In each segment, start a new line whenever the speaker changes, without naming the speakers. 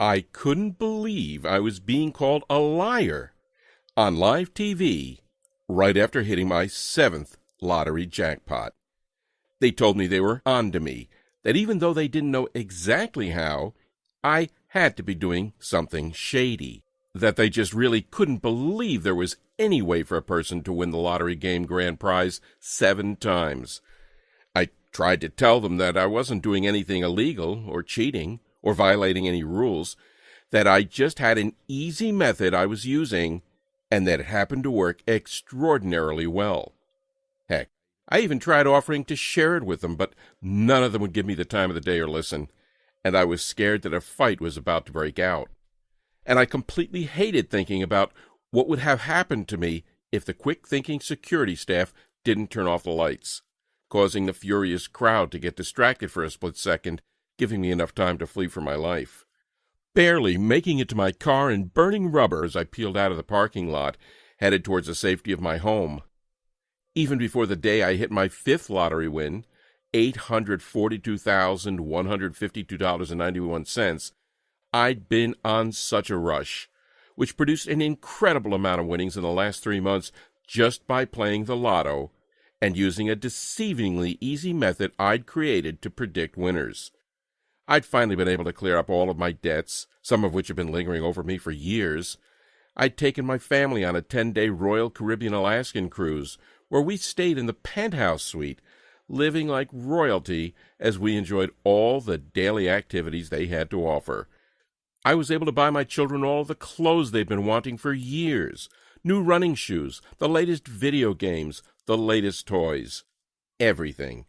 I couldn't believe I was being called a liar on live TV right after hitting my 7th lottery jackpot. They told me they were on to me, that even though they didn't know exactly how, I had to be doing something shady, that they just really couldn't believe there was any way for a person to win the lottery game grand prize 7 times. I tried to tell them that I wasn't doing anything illegal or cheating or violating any rules, that I just had an easy method I was using, and that it happened to work extraordinarily well. Heck, I even tried offering to share it with them, but none of them would give me the time of the day or listen, and I was scared that a fight was about to break out. And I completely hated thinking about what would have happened to me if the quick-thinking security staff didn't turn off the lights, causing the furious crowd to get distracted for a split second, giving me enough time to flee for my life. Barely making it to my car and burning rubber as I peeled out of the parking lot, headed towards the safety of my home. Even before the day I hit my 5th lottery win, $842,152.91, I'd been on such a rush, which produced an incredible amount of winnings in the last 3 months just by playing the lotto and using a deceivingly easy method I'd created to predict winners. I'd finally been able to clear up all of my debts, some of which had been lingering over me for years. I'd taken my family on a 10-day Royal Caribbean Alaskan cruise, where we stayed in the penthouse suite, living like royalty as we enjoyed all the daily activities they had to offer. I was able to buy my children all the clothes they'd been wanting for years, new running shoes, the latest video games, the latest toys, everything.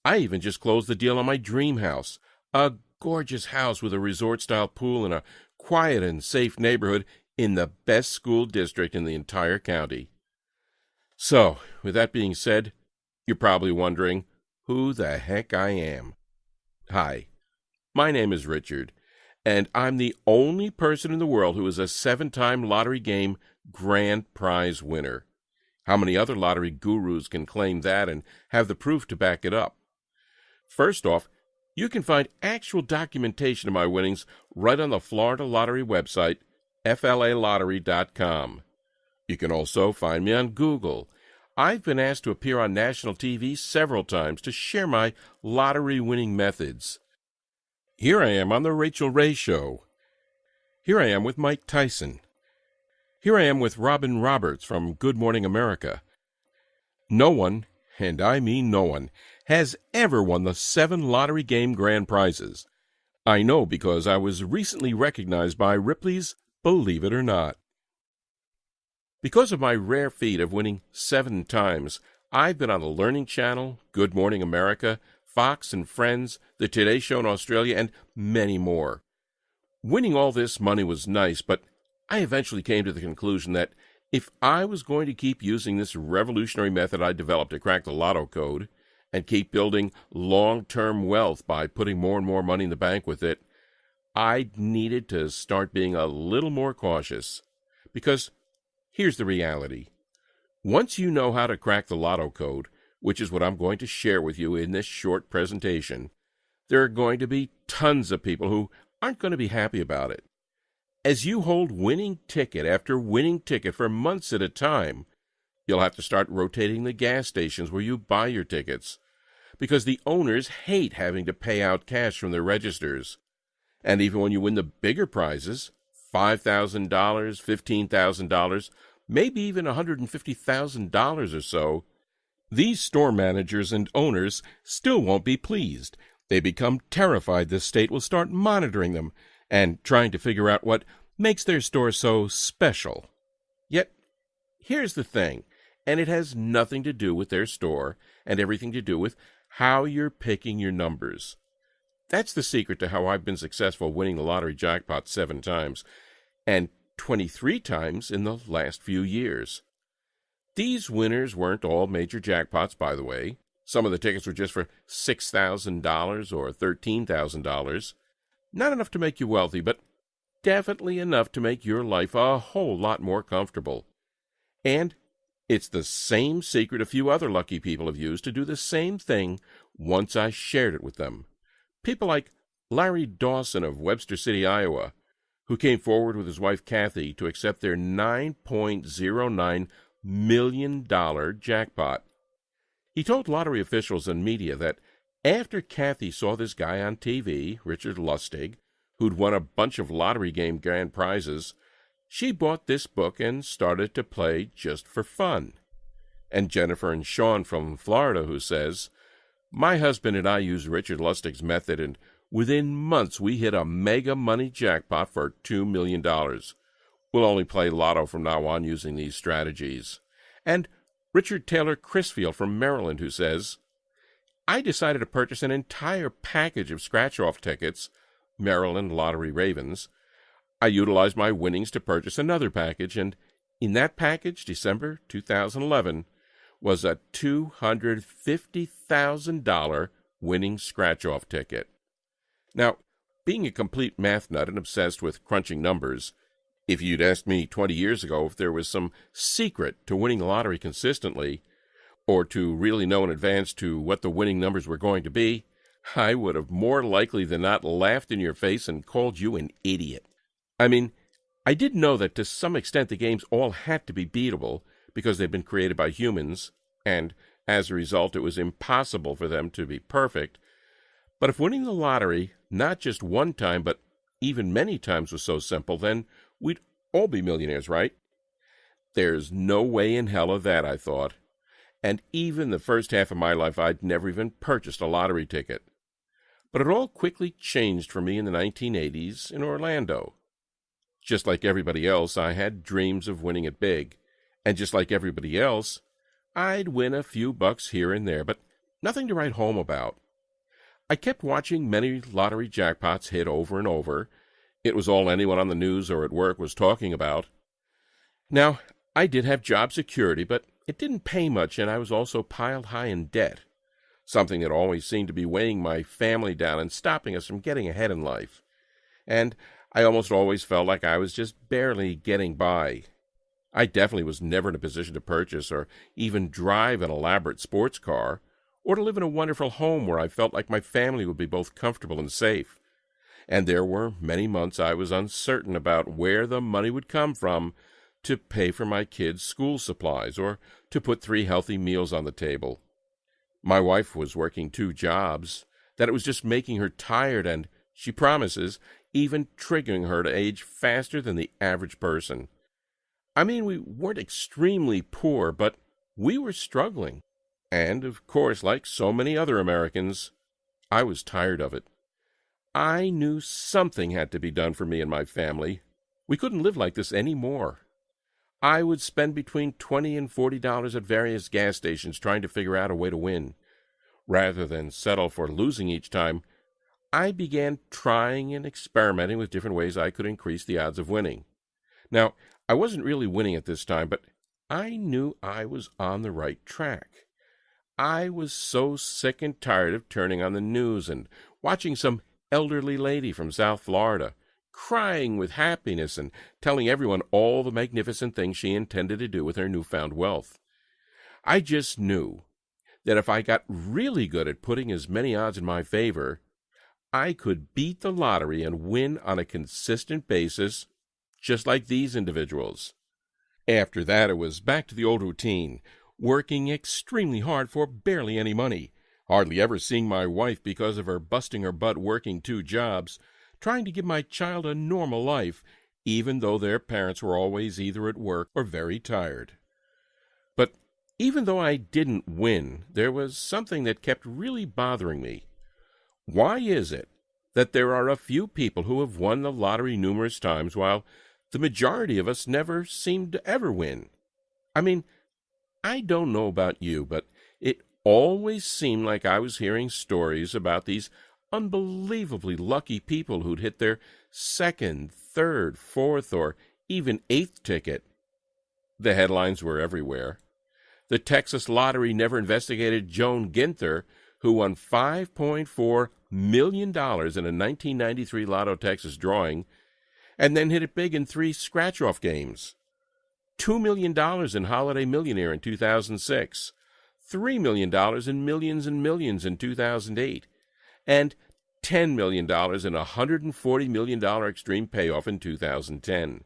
I even just closed the deal on my dream house, a gorgeous house with a resort-style pool in a quiet and safe neighborhood in the best school district in the entire county. So, with that being said, you're probably wondering who the heck I am. Hi, my name is Richard, and I'm the only person in the world who is a 7-time lottery game grand prize winner. How many other lottery gurus can claim that and have the proof to back it up? First off, you can find actual documentation of my winnings right on the Florida Lottery website, flalottery.com. You can also find me on Google. I've been asked to appear on national TV several times to share my lottery-winning methods. Here I am on The Rachel Ray Show. Here I am with Mike Tyson. Here I am with Robin Roberts from Good Morning America. No one, and I mean no one, has ever won the 7 lottery game grand prizes. I know because I was recently recognized by Ripley's Believe It or Not. Because of my rare feat of winning 7 times, I've been on the Learning Channel, Good Morning America, Fox and Friends, The Today Show in Australia, and many more. Winning all this money was nice, but I eventually came to the conclusion that if I was going to keep using this revolutionary method I developed to crack the lotto code, and keep building long-term wealth by putting more and more money in the bank with it, I needed to start being a little more cautious. Because here's the reality. Once you know how to crack the lotto code, which is what I'm going to share with you in this short presentation, there are going to be tons of people who aren't going to be happy about it. As you hold winning ticket after winning ticket for months at a time, you'll have to start rotating the gas stations where you buy your tickets, because the owners hate having to pay out cash from their registers. And even when you win the bigger prizes, $5,000, $15,000, maybe even $150,000 or so, these store managers and owners still won't be pleased. They become terrified the state will start monitoring them and trying to figure out what makes their store so special. Yet, here's the thing. And it has nothing to do with their store and everything to do with how you're picking your numbers. That's the secret to how I've been successful winning the lottery jackpot 7 times, and 23 times in the last few years. These winners weren't all major jackpots, by the way. Some of the tickets were just for $6,000 or $13,000. Not enough to make you wealthy, but definitely enough to make your life a whole lot more comfortable. And it's the same secret a few other lucky people have used to do the same thing once I shared it with them. People like Larry Dawson of Webster City, Iowa, who came forward with his wife Kathy to accept their $9.09 million jackpot. He told lottery officials and media that after Kathy saw this guy on TV, Richard Lustig, who'd won a bunch of lottery game grand prizes, she bought this book and started to play just for fun. And Jennifer and Sean from Florida, who says, "My husband and I used Richard Lustig's method, and within months we hit a mega money jackpot for $2 million. We'll only play Lotto from now on using these strategies." And Richard Taylor Crisfield from Maryland, who says, "I decided to purchase an entire package of scratch-off tickets, Maryland Lottery Ravens. I utilized my winnings to purchase another package, and in that package, December 2011, was a $250,000 winning scratch-off ticket." Now, being a complete math nut and obsessed with crunching numbers, if you'd asked me 20 years ago if there was some secret to winning the lottery consistently, or to really know in advance to what the winning numbers were going to be, I would have more likely than not laughed in your face and called you an idiot. I mean, I did know that to some extent the games all had to be beatable because they'd been created by humans, and as a result it was impossible for them to be perfect. But if winning the lottery, not just one time, but even many times was so simple, then we'd all be millionaires, right? There's no way in hell of that, I thought. And even the first half of my life, I'd never even purchased a lottery ticket. But it all quickly changed for me in the 1980s in Orlando. Just like everybody else, I had dreams of winning it big. And just like everybody else, I'd win a few bucks here and there, but nothing to write home about. I kept watching many lottery jackpots hit over and over. It was all anyone on the news or at work was talking about. Now, I did have job security, but it didn't pay much, and I was also piled high in debt, something that always seemed to be weighing my family down and stopping us from getting ahead in life. And I almost always felt like I was just barely getting by. I definitely was never in a position to purchase or even drive an elaborate sports car, or to live in a wonderful home where I felt like my family would be both comfortable and safe. And there were many months I was uncertain about where the money would come from to pay for my kids' school supplies or to put 3 healthy meals on the table. My wife was working 2 jobs, that it was just making her tired and, she promises, even triggering her to age faster than the average person. I mean, we weren't extremely poor, but we were struggling. And, of course, like so many other Americans, I was tired of it. I knew something had to be done for me and my family. We couldn't live like this anymore. I would spend between $20 and $40 at various gas stations trying to figure out a way to win. Rather than settle for losing each time, I began trying and experimenting with different ways I could increase the odds of winning. Now, I wasn't really winning at this time, but I knew I was on the right track. I was so sick and tired of turning on the news and watching some elderly lady from South Florida crying with happiness and telling everyone all the magnificent things she intended to do with her newfound wealth. I just knew that if I got really good at putting as many odds in my favor, I could beat the lottery and win on a consistent basis, just like these individuals. After that, it was back to the old routine, working extremely hard for barely any money, hardly ever seeing my wife because of her busting her butt working 2 jobs, trying to give my child a normal life, even though their parents were always either at work or very tired. But even though I didn't win, there was something that kept really bothering me. Why is it that there are a few people who have won the lottery numerous times while the majority of us never seem to ever win? I mean, I don't know about you, but it always seemed like I was hearing stories about these unbelievably lucky people who'd hit their 2nd, 3rd, 4th, or even 8th ticket. The headlines were everywhere. The Texas Lottery never investigated Joan Ginther, who won $5.4 million in a 1993 Lotto Texas drawing, and then hit it big in 3 scratch-off games. $2 million in Holiday Millionaire in 2006, $3 million in Millions and Millions in 2008, and $10 million, and a $140 million extreme payoff in 2010.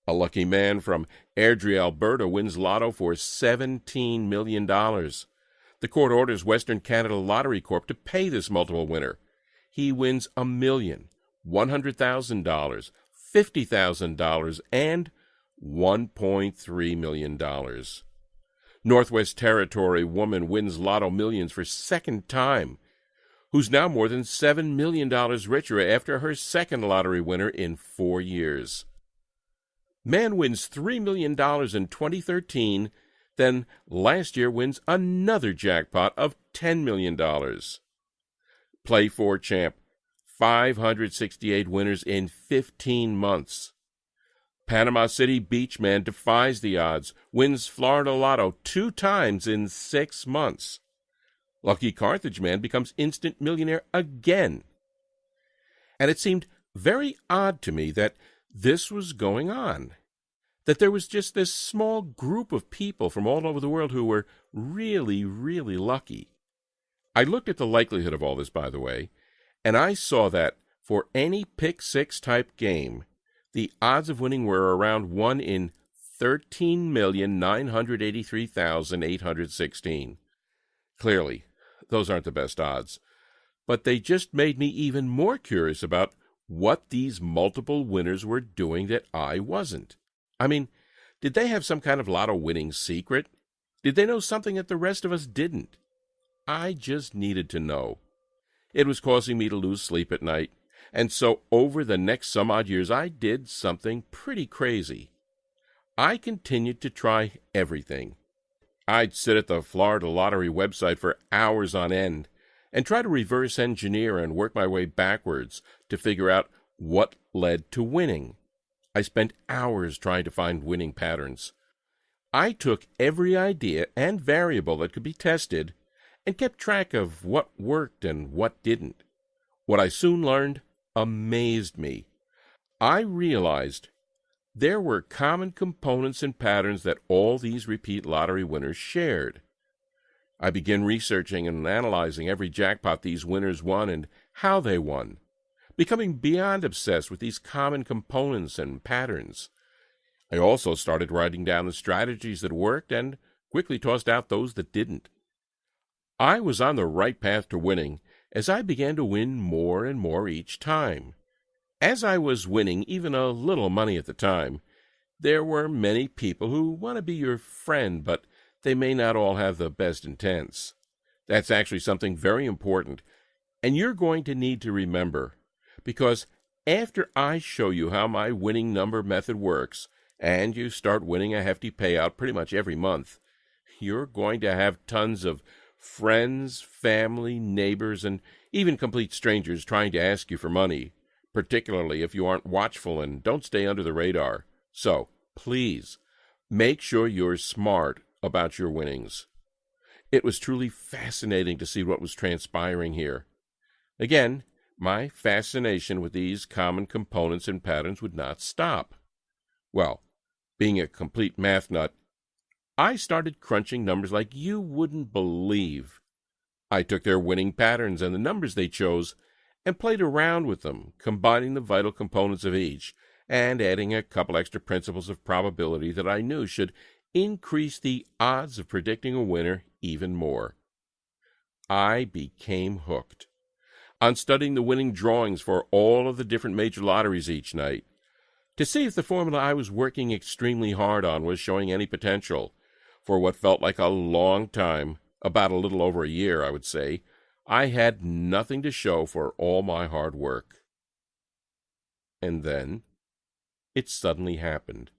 A lucky man from Airdrie, Alberta wins Lotto for $17 million. The court orders Western Canada Lottery Corp to pay this multiple winner. He wins $1 million, $100,000, $50,000, and $1.3 million. Northwest Territory woman wins Lotto Millions for second time, who's now more than $7 million richer after her second lottery winner in 4 years. Man wins $3 million in 2013, then last year wins another jackpot of $10 million. Play 4 champ, 568 winners in 15 months. Panama City Beach man defies the odds, wins Florida Lotto 2 times in 6 months. Lucky Carthage man becomes instant millionaire again. And it seemed very odd to me that this was going on, that there was just this small group of people from all over the world who were really, really lucky. I looked at the likelihood of all this, by the way, and I saw that for any pick-6 type game, the odds of winning were around 1 in 13,983,816. Clearly, those aren't the best odds, but they just made me even more curious about what these multiple winners were doing that I wasn't. I mean, did they have some kind of lotto winning secret? Did they know something that the rest of us didn't? I just needed to know. It was causing me to lose sleep at night, and so over the next some odd years I did something pretty crazy. I continued to try everything. I'd sit at the Florida Lottery website for hours on end and try to reverse engineer and work my way backwards to figure out what led to winning. I spent hours trying to find winning patterns. I took every idea and variable that could be tested and kept track of what worked and what didn't. What I soon learned amazed me. I realized there were common components and patterns that all these repeat lottery winners shared. I began researching and analyzing every jackpot these winners won and how they won, becoming beyond obsessed with these common components and patterns. I also started writing down the strategies that worked and quickly tossed out those that didn't. I was on the right path to winning as I began to win more and more each time. As I was winning even a little money at the time, there were many people who want to be your friend, but they may not all have the best intents. That's actually something very important, and you're going to need to remember, because after I show you how my winning number method works, and you start winning a hefty payout pretty much every month, you're going to have tons of friends, family, neighbors, and even complete strangers trying to ask you for money, particularly if you aren't watchful and don't stay under the radar. So, please, make sure you're smart about your winnings. It was truly fascinating to see what was transpiring here. Again, my fascination with these common components and patterns would not stop. Well, being a complete math nut, I started crunching numbers like you wouldn't believe. I took their winning patterns and the numbers they chose and played around with them, combining the vital components of each and adding a couple extra principles of probability that I knew should increase the odds of predicting a winner even more. I became hooked on studying the winning drawings for all of the different major lotteries each night to see if the formula I was working extremely hard on was showing any potential. For what felt like a long time, about a little over a year, I would say, I had nothing to show for all my hard work. And then it suddenly happened.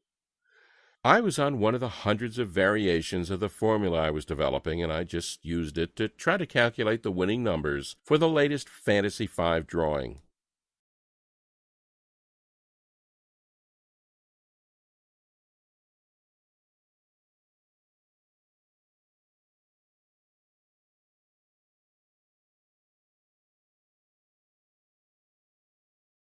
I was on one of the hundreds of variations of the formula I was developing, and I just used it to try to calculate the winning numbers for the latest Fantasy 5 drawing.